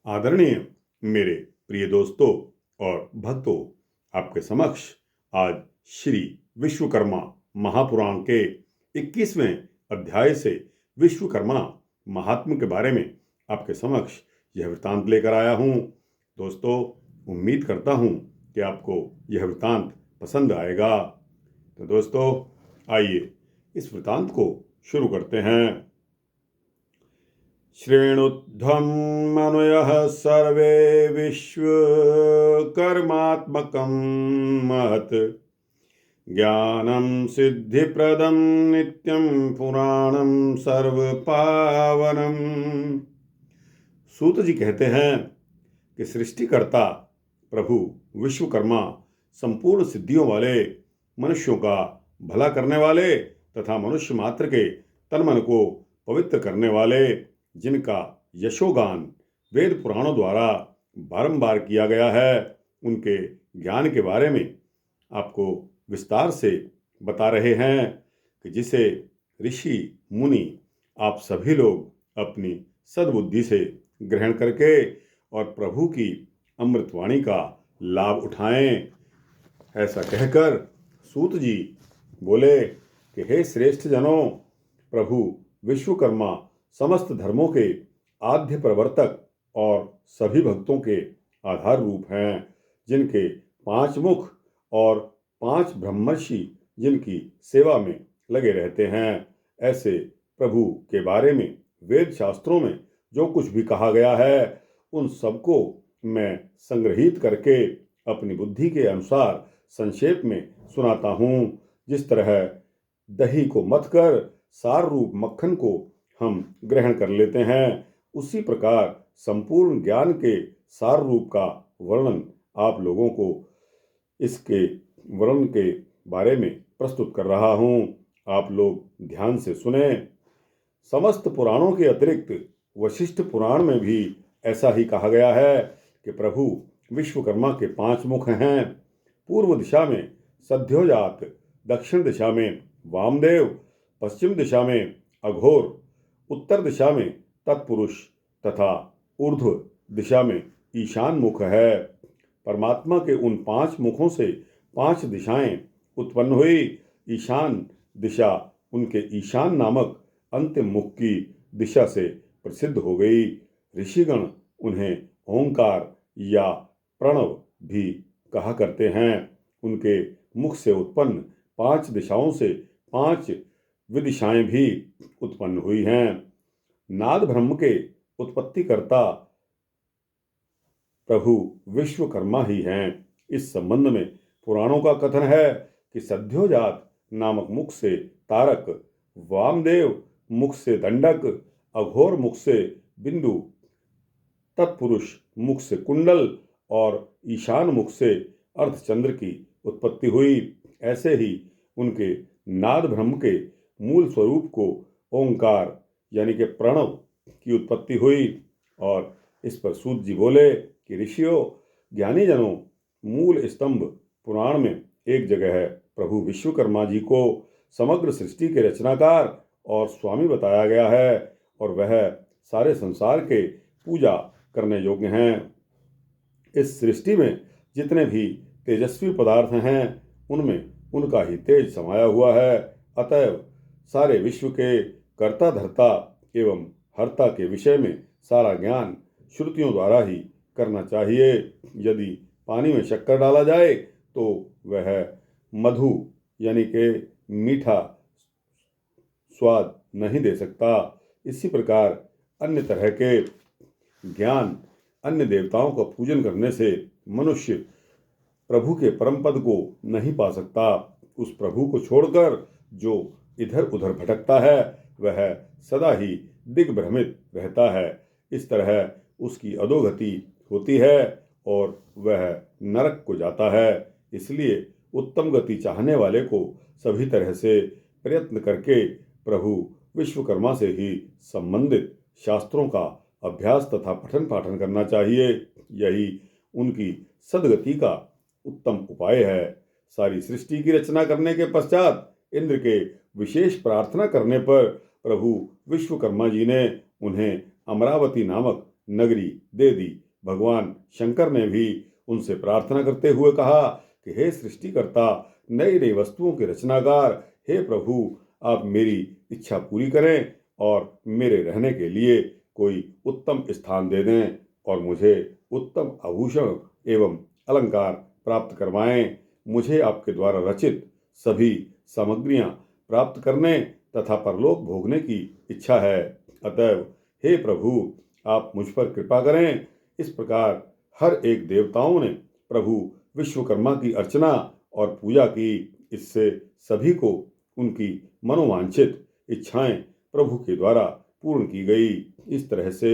आदरणीय मेरे प्रिय दोस्तों और भक्तों, आपके समक्ष आज श्री विश्वकर्मा महापुराण के 21वें अध्याय से विश्वकर्मा महात्म्य के बारे में आपके समक्ष यह वृतांत लेकर आया हूँ। दोस्तों, उम्मीद करता हूँ कि आपको यह वृतांत पसंद आएगा। तो दोस्तों, आइए इस वृतांत को शुरू करते हैं। श्रेणुध्वं मनुयः सर्वे विश्वकर्मात्मकं महत् ज्ञानं सिद्धिप्रदं नित्यं पुराणं सर्वपावनम्। सूत जी कहते हैं कि सृष्टिकर्ता प्रभु विश्वकर्मा संपूर्ण सिद्धियों वाले, मनुष्यों का भला करने वाले तथा मनुष्य मात्र के तन मन को पवित्र करने वाले, जिनका यशोगान वेद पुराणों द्वारा बारंबार किया गया है, उनके ज्ञान के बारे में आपको विस्तार से बता रहे हैं कि जिसे ऋषि मुनि आप सभी लोग अपनी सद्बुद्धि से ग्रहण करके और प्रभु की अमृतवाणी का लाभ उठाएं। ऐसा कहकर सूत जी बोले कि हे श्रेष्ठ जनों, प्रभु विश्वकर्मा समस्त धर्मों के आद्य प्रवर्तक और सभी भक्तों के आधार रूप हैं, जिनके 5 मुख और 5 ब्रह्मर्षि जिनकी सेवा में लगे रहते हैं। ऐसे प्रभु के बारे में वेद शास्त्रों में जो कुछ भी कहा गया है, उन सबको मैं संग्रहित करके अपनी बुद्धि के अनुसार संक्षेप में सुनाता हूँ। जिस तरह दही को मथकर सार रूप मक्खन को हम ग्रहण कर लेते हैं, उसी प्रकार संपूर्ण ज्ञान के सार रूप का वर्णन आप लोगों को इसके वर्णन के बारे में प्रस्तुत कर रहा हूँ। आप लोग ध्यान से सुने। समस्त पुराणों के अतिरिक्त वशिष्ठ पुराण में भी ऐसा ही कहा गया है कि प्रभु विश्वकर्मा के 5 मुख हैं। पूर्व दिशा में सद्योजात, दक्षिण दिशा में वामदेव, पश्चिम दिशा में अघोर, उत्तर दिशा में तत्पुरुष तथा ऊर्ध्व दिशा में ईशान मुख है। परमात्मा के उन 5 मुखों से 5 दिशाएं उत्पन्न हुई। ईशान दिशा उनके ईशान नामक अंतिम मुख की दिशा से प्रसिद्ध हो गई। ऋषिगण उन्हें ओंकार या प्रणव भी कहा करते हैं। उनके मुख से उत्पन्न 5 दिशाओं से 5 विदिशाएं भी उत्पन्न हुई हैं। नाद ब्रह्म के उत्पत्तिकर्ता प्रभु विश्वकर्मा ही हैं। इस संबंध में पुराणों का कथन है कि सद्योजात नामक मुख से तारक, वामदेव मुख से दंडक, अघोर मुख से बिंदु, तत्पुरुष मुख से कुंडल और ईशान मुख से अर्धचंद्र की उत्पत्ति हुई। ऐसे ही उनके नाद ब्रह्म के मूल स्वरूप को ओंकार यानी कि प्रणव की उत्पत्ति हुई। और इस पर सूत जी बोले कि ऋषियों, ज्ञानी जनों, मूल स्तंभ पुराण में एक जगह है प्रभु विश्वकर्मा जी को समग्र सृष्टि के रचनाकार और स्वामी बताया गया है, और वह सारे संसार के पूजा करने योग्य हैं। इस सृष्टि में जितने भी तेजस्वी पदार्थ हैं, उनमें उनका ही तेज समाया हुआ है। अतएव सारे विश्व के कर्ता धर्ता एवं हर्ता के विषय में सारा ज्ञान श्रुतियों द्वारा ही करना चाहिए। यदि पानी में शक्कर डाला जाए तो वह मधु यानी कि मीठा स्वाद नहीं दे सकता। इसी प्रकार अन्य तरह के ज्ञान, अन्य देवताओं का पूजन करने से मनुष्य प्रभु के परम पद को नहीं पा सकता। उस प्रभु को छोड़कर जो इधर उधर भटकता है, वह सदा ही दिग्भ्रमित रहता है। इस तरह उसकी अधोगति होती है और वह नरक को जाता है। इसलिए उत्तम गति चाहने वाले को सभी तरह से प्रयत्न करके प्रभु विश्वकर्मा से ही संबंधित शास्त्रों का अभ्यास तथा पठन पाठन करना चाहिए। यही उनकी सद्गति का उत्तम उपाय है। सारी सृष्टि की रचना करने के पश्चात इंद्र के विशेष प्रार्थना करने पर प्रभु विश्वकर्मा जी ने उन्हें अमरावती नामक नगरी दे दी। भगवान शंकर ने भी उनसे प्रार्थना करते हुए कहा कि हे सृष्टिकर्ता, नई नई वस्तुओं के रचनाकार, हे प्रभु, आप मेरी इच्छा पूरी करें और मेरे रहने के लिए कोई उत्तम स्थान दे दें और मुझे उत्तम आभूषण एवं अलंकार प्राप्त करवाएं। मुझे आपके द्वारा रचित सभी सामग्रियां प्राप्त करने तथा परलोक भोगने की इच्छा है। अतएव हे प्रभु, आप मुझ पर कृपा करें। इस प्रकार हर एक देवताओं ने प्रभु विश्वकर्मा की अर्चना और पूजा की। इससे सभी को उनकी मनोवांछित इच्छाएं प्रभु के द्वारा पूर्ण की गई। इस तरह से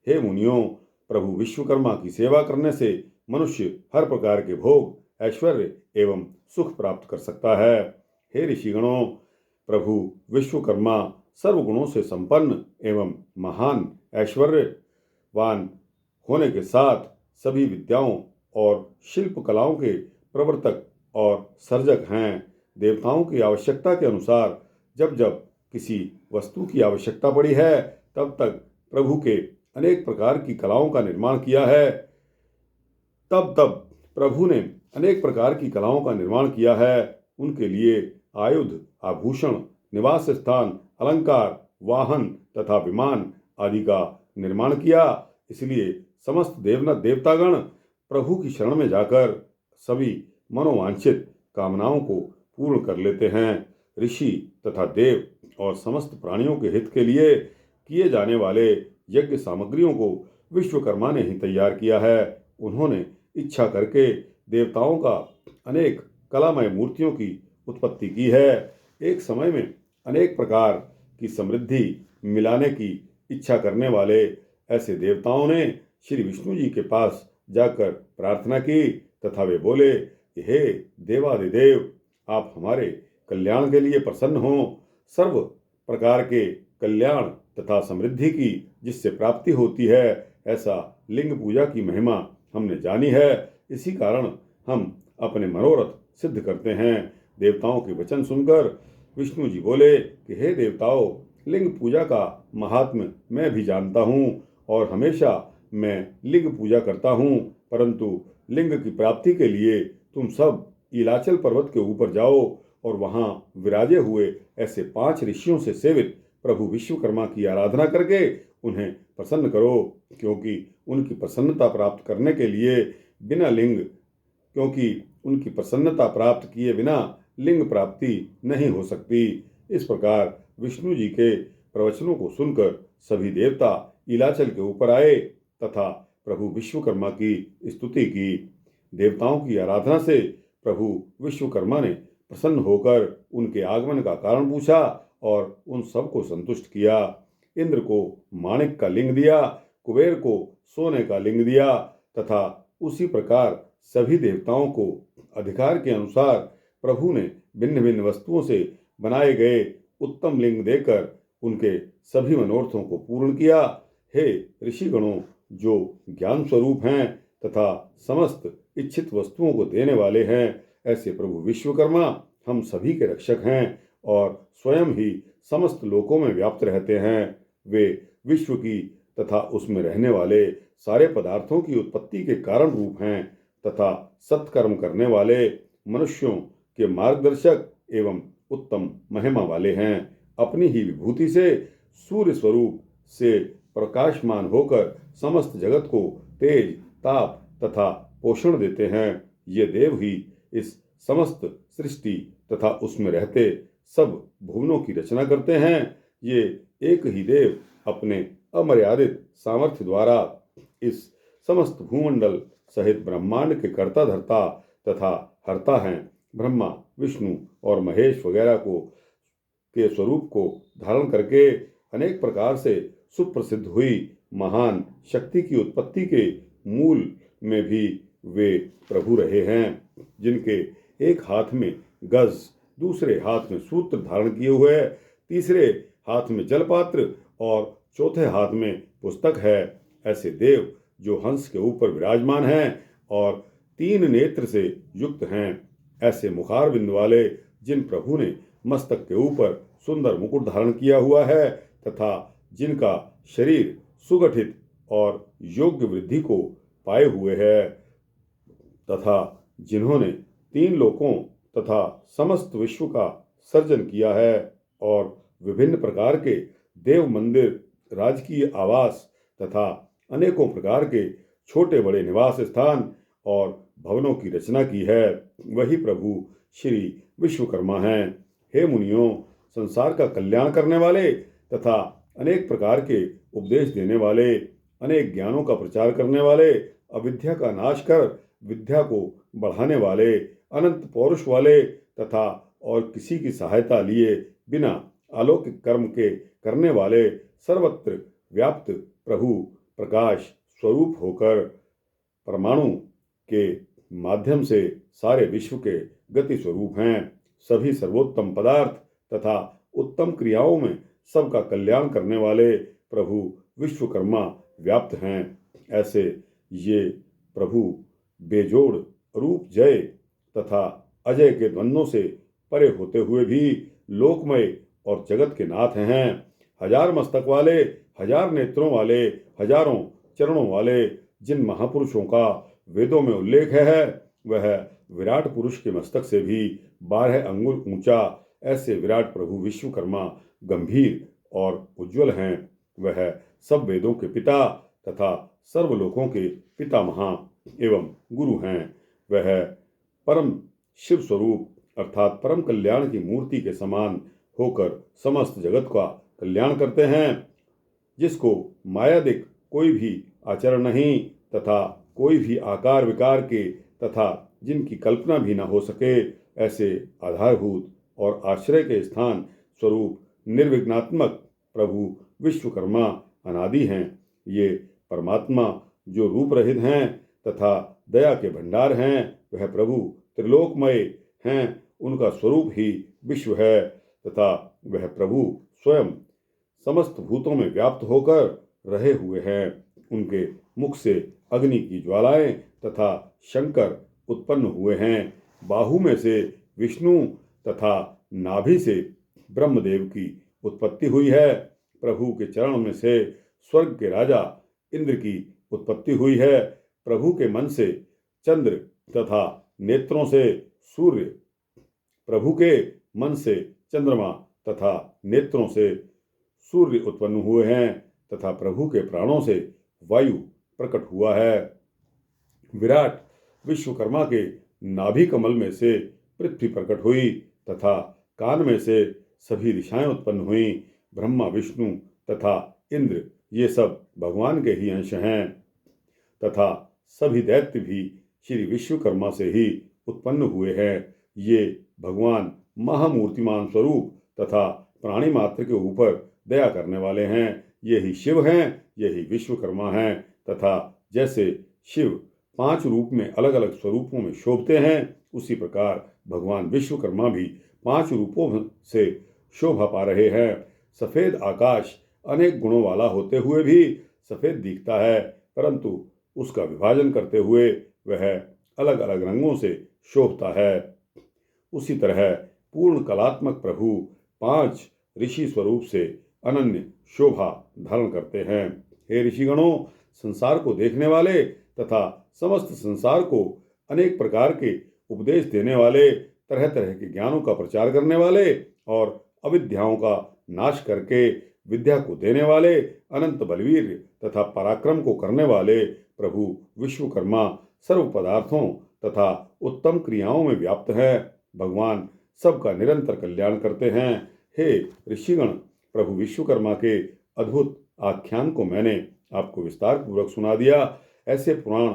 हे मुनियों, प्रभु विश्वकर्मा की सेवा करने से मनुष्य हर प्रकार के भोग, ऐश्वर्य एवं सुख प्राप्त कर सकता है। हे ऋषिगणों, प्रभु विश्वकर्मा सर्वगुणों से संपन्न एवं महान ऐश्वर्यवान होने के साथ सभी विद्याओं और शिल्प कलाओं के प्रवर्तक और सर्जक हैं। देवताओं की आवश्यकता के अनुसार जब जब किसी वस्तु की आवश्यकता पड़ी है, तब तक प्रभु के अनेक प्रकार की कलाओं का निर्माण किया है। तब तब प्रभु ने अनेक प्रकार की कलाओं का निर्माण किया है। उनके लिए आयुध, आभूषण, निवास स्थान, अलंकार, वाहन तथा विमान आदि का निर्माण किया। इसलिए समस्त देवतागण प्रभु की शरण में जाकर सभी मनोवांछित कामनाओं को पूर्ण कर लेते हैं। ऋषि तथा देव और समस्त प्राणियों के हित के लिए किए जाने वाले यज्ञ सामग्रियों को विश्वकर्मा ने ही तैयार किया है। उन्होंने इच्छा करके देवताओं का अनेक कलामय मूर्तियों की उत्पत्ति की है। एक समय में अनेक प्रकार की समृद्धि मिलाने की इच्छा करने वाले ऐसे देवताओं ने श्री विष्णु जी के पास जाकर प्रार्थना की तथा वे बोले कि हे देवादिदेव, आप हमारे कल्याण के लिए प्रसन्न हों। सर्व प्रकार के कल्याण तथा समृद्धि की जिससे प्राप्ति होती है, ऐसा लिंग पूजा की महिमा हमने जानी है। इसी कारण हम अपने मनोरथ सिद्ध करते हैं। देवताओं के वचन सुनकर विष्णु जी बोले कि हे देवताओं, लिंग पूजा का महात्म्य मैं भी जानता हूँ और हमेशा मैं लिंग पूजा करता हूँ, परंतु लिंग की प्राप्ति के लिए तुम सब ईलाचल पर्वत के ऊपर जाओ और वहाँ विराजे हुए ऐसे 5 ऋषियों से सेवित प्रभु विश्वकर्मा की आराधना करके उन्हें प्रसन्न करो, क्योंकि उनकी प्रसन्नता प्राप्त करने के लिए उनकी प्रसन्नता प्राप्त किए बिना लिंग प्राप्ति नहीं हो सकती। इस प्रकार विष्णु जी के प्रवचनों को सुनकर सभी देवता ईलाचल के ऊपर आए तथा प्रभु विश्वकर्मा की स्तुति की। देवताओं की आराधना से प्रभु विश्वकर्मा ने प्रसन्न होकर उनके आगमन का कारण पूछा और उन सबको संतुष्ट किया। इंद्र को माणिक का लिंग दिया, कुबेर को सोने का लिंग दिया तथा उसी प्रकार सभी देवताओं को अधिकार के अनुसार प्रभु ने भिन्न भिन्न वस्तुओं से बनाए गए उत्तम लिंग देकर उनके सभी मनोरथों को पूर्ण किया। हे ऋषिगणों, जो ज्ञान स्वरूप हैं तथा समस्त इच्छित वस्तुओं को देने वाले हैं, ऐसे प्रभु विश्वकर्मा हम सभी के रक्षक हैं और स्वयं ही समस्त लोकों में व्याप्त रहते हैं। वे विश्व की तथा उसमें रहने वाले सारे पदार्थों की उत्पत्ति के कारण रूप हैं तथा सत्कर्म करने वाले मनुष्यों के मार्गदर्शक एवं उत्तम महिमा वाले हैं। अपनी ही विभूति से सूर्य स्वरूप से प्रकाशमान होकर समस्त जगत को तेज, ताप तथा पोषण देते हैं। ये देव ही इस समस्त सृष्टि तथा उसमें रहते सब भुवनों की रचना करते हैं। ये एक ही देव अपने अमर्यादित सामर्थ्य द्वारा इस समस्त भूमंडल सहित ब्रह्मांड के कर्ता धर्ता तथा हर्ता हैं। ब्रह्मा, विष्णु और महेश वगैरह के स्वरूप को धारण करके अनेक प्रकार से सुप्रसिद्ध हुई महान शक्ति की उत्पत्ति के मूल में भी वे प्रभु रहे हैं, जिनके एक हाथ में गज, दूसरे हाथ में सूत्र धारण किए हुए, तीसरे हाथ में जलपात्र और चौथे हाथ में पुस्तक है। ऐसे देव जो हंस के ऊपर विराजमान हैं और 3 नेत्र से युक्त हैं, ऐसे मुखारविंद वाले जिन प्रभु ने मस्तक के ऊपर सुंदर मुकुट धारण किया हुआ है तथा जिनका शरीर सुगठित और योग्य वृद्धि को पाए हुए है, तथा जिन्होंने 3 लोकों तथा समस्त विश्व का सर्जन किया है और विभिन्न प्रकार के देव मंदिर, राजकीय आवास तथा अनेकों प्रकार के छोटे बड़े निवास स्थान और भवनों की रचना की है, वही प्रभु श्री विश्वकर्मा हैं। हे मुनियों, संसार का कल्याण करने वाले तथा अनेक प्रकार के उपदेश देने वाले, अनेक ज्ञानों का प्रचार करने वाले, अविद्या का नाश कर विद्या को बढ़ाने वाले, अनंत पौरुष वाले तथा और किसी की सहायता लिए बिना अलौकिक कर्म के करने वाले, सर्वत्र व्याप्त प्रभु प्रकाश स्वरूप होकर परमाणु के माध्यम से सारे विश्व के गति स्वरूप हैं। सभी सर्वोत्तम पदार्थ तथा उत्तम क्रियाओं में सबका कल्याण करने वाले प्रभु विश्वकर्मा व्याप्त हैं। ऐसे ये प्रभु बेजोड़ रूप, जय तथा अजय के द्वंद्वों से परे होते हुए भी लोकमय और जगत के नाथ हैं। 1000 मस्तक वाले, 1000 नेत्रों वाले, हजारों चरणों वाले, जिन महापुरुषों का वेदों में उल्लेख है, वह विराट पुरुष के मस्तक से भी 12 अंगुल ऊंचा, ऐसे विराट प्रभु विश्वकर्मा गंभीर और उज्ज्वल हैं। वह सब वेदों के पिता तथा सर्वलोकों के पितामह एवं गुरु हैं। वह परम शिव स्वरूप अर्थात परम कल्याण की मूर्ति के समान होकर समस्त जगत का कल्याण करते हैं, जिसको मायादिक कोई भी आचरण नहीं तथा कोई भी आकार विकार के तथा जिनकी कल्पना भी न हो सके, ऐसे आधारभूत और आश्रय के स्थान स्वरूप निर्विघ्नात्मक प्रभु विश्वकर्मा अनादि हैं। ये परमात्मा जो रूप रहित हैं तथा दया के भंडार हैं, वह प्रभु त्रिलोकमय हैं। उनका स्वरूप ही विश्व है तथा वह प्रभु स्वयं समस्त भूतों में व्याप्त होकर रहे हुए हैं। उनके मुख से अग्नि की ज्वालाएं तथा शंकर उत्पन्न हुए हैं। बाहु में से विष्णु तथा नाभि से ब्रह्मदेव की उत्पत्ति हुई है। प्रभु के चरण में से स्वर्ग के राजा इंद्र की उत्पत्ति हुई है। प्रभु के मन से चंद्र तथा नेत्रों से सूर्य, प्रभु के मन से चंद्रमा तथा नेत्रों से सूर्य उत्पन्न हुए हैं तथा प्रभु के प्राणों से वायु प्रकट हुआ है। विराट विश्वकर्मा के नाभि कमल में से पृथ्वी प्रकट हुई तथा कान में से सभी दिशाएं उत्पन्न हुई। ब्रह्मा, विष्णु तथा इंद्र ये सब भगवान के ही अंश हैं तथा सभी दैत्य भी श्री विश्वकर्मा से ही उत्पन्न हुए हैं। ये भगवान महामूर्तिमान स्वरूप तथा प्राणी मात्र के ऊपर दया करने वाले हैं। यही शिव हैं, यही विश्वकर्मा हैं तथा जैसे शिव 5 रूप में अलग अलग स्वरूपों में शोभते हैं, उसी प्रकार भगवान विश्वकर्मा भी 5 रूपों से शोभा पा रहे हैं। सफेद आकाश अनेक गुणों वाला होते हुए भी सफेद दिखता है, परंतु उसका विभाजन करते हुए वह अलग अलग रंगों से शोभता है। उसी तरह पूर्ण कलात्मक प्रभु 5 ऋषि स्वरूप से अनन्य शोभा धारण करते हैं। हे ऋषिगणों, संसार को देखने वाले तथा समस्त संसार को अनेक प्रकार के उपदेश देने वाले, तरह तरह के ज्ञानों का प्रचार करने वाले और अविद्याओं का नाश करके विद्या को देने वाले, अनंत बलवीर तथा पराक्रम को करने वाले प्रभु विश्वकर्मा सर्व पदार्थों तथा उत्तम क्रियाओं में व्याप्त है। भगवान सबका निरंतर कल्याण करते हैं। हे ऋषिगण, प्रभु विश्वकर्मा के अद्भुत आख्यान को मैंने आपको विस्तार पूर्वक सुना दिया। ऐसे पुराण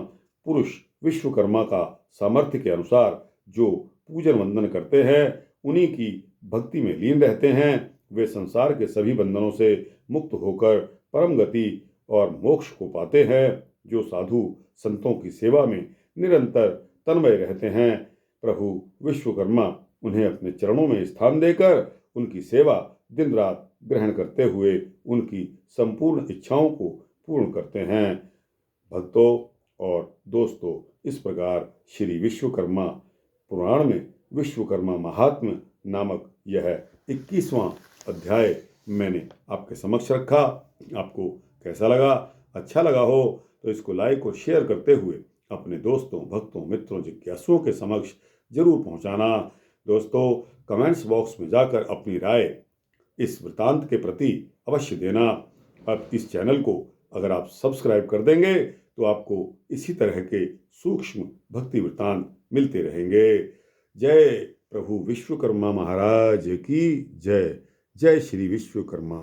पुरुष विश्वकर्मा का सामर्थ्य के अनुसार जो पूजन वंदन करते हैं, उन्हीं की भक्ति में लीन रहते हैं, वे संसार के सभी बंधनों से मुक्त होकर परम गति और मोक्ष को पाते हैं। जो साधु संतों की सेवा में निरंतर तन्मय रहते हैं, प्रभु विश्वकर्मा उन्हें अपने चरणों में स्थान देकर उनकी सेवा दिन रात ग्रहण करते हुए उनकी संपूर्ण इच्छाओं को पूर्ण करते हैं। भक्तों और दोस्तों, इस प्रकार श्री विश्वकर्मा पुराण में विश्वकर्मा महात्म्य नामक यह 21वां अध्याय मैंने आपके समक्ष रखा। आपको कैसा लगा? अच्छा लगा हो तो इसको लाइक और शेयर करते हुए अपने दोस्तों, भक्तों, मित्रों, जिज्ञासुओं के समक्ष जरूर पहुंचाना। दोस्तों, कमेंट्स बॉक्स में जाकर अपनी राय इस वृतांत के प्रति अवश्य देना। अब इस चैनल को अगर आप सब्सक्राइब कर देंगे तो आपको इसी तरह के सूक्ष्म भक्ति वृतांत मिलते रहेंगे। जय प्रभु विश्वकर्मा महाराज की जय। जय श्री विश्वकर्मा।